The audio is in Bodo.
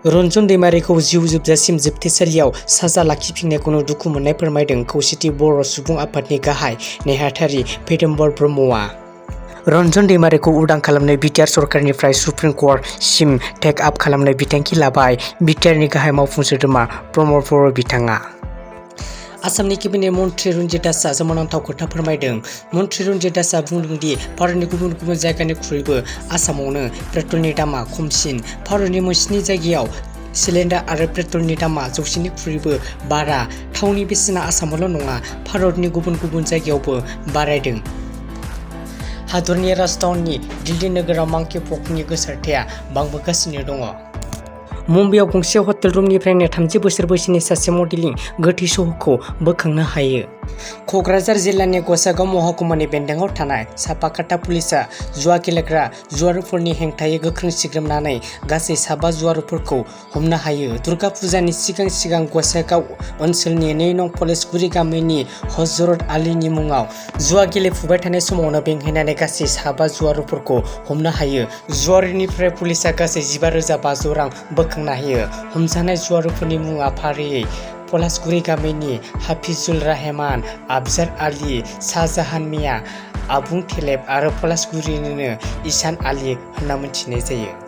रन्जन दैमारिखौ जिउ जोबजासिम जोबथेसालियाव साजा लाखिफिननायखौनो दुखु मोननाय फोरमायदों खौसेथि बर' सुबुं आफादनि गाहाय नेहाथारि पेदम्बर ब्रह्मआ। रन्जन दैमारिखौ उदां खालामनो बिटिआर सरकारनिफ्राय सुप्रिम कर्टसिम टेक आप खालामनो बिथांखि लाबाय बिटिआरनि गाहाय मावफुं सोद्रोमा प्रमद बर' बिथाङा। आसामनि केबिनेट मन्त्रि रन्जित दासआ सोमोनांथाव खोथा फोरमायदों। मन्त्रि रन्जित दासआ बुंदों दि भारतनि गुबुन गुबुन जायगानिख्रुइबो आसामावनो पेट्रलनि दामा खमसिन। भारतनि मोनस्नि जायगायाव सिलिन्डार आरो पेट्रलनि दामा जौसेनिख्रुइबो बारा। थावनि बेसेना आसामावल' नङा, भारतनि गुबुन गुबुन जायगायावबो बारायदों। हादरनि राजधानी दिल्ली नोगोराव मांकिपक्सनि गोसारथाया बांबोगासिनो दङ। मुम्बाइआव गंसे हटेल रुमनिफ्रायनो 30 बोसोर बैसोनि सासे मडेलिं गोथै सह'खौ बोखांनो हायो। क'क्राझार जिल्लानि गसाइगाव महकुमानि बेन्दोंआव थानाय सापाकाटा पुलिसआ जुवा गेलेग्रा जुवारफोरनि हेंथायै गोख्रों सिग्रोमनानै गासै 7 जुवारफोरखौ हमनो हायो। दुर्गा फुजानि सिगां गसाइगाव ओनसोलनि 2 नं पलेसगुरि गामिनि हजरत आलीनि मुङाव जुवा गेलेफुबाय थानाय समावनो बेंहैनानै गासै 7 जुवारफोरखौ हमनो हायो। जुवारिनिफ्राय पुलिसआ गासै 15,500 रां बोखांनो हायो। हमजानाय जुवारफोरनि मुङा फारियै पलासगुरि गामिनि हाफिजुल रहमान, आफजार आली, शाहजाहान मिया, आबुं थेलेब आरो पलासगुरिनिनो इसान आली होनना मिथिनाय जायो।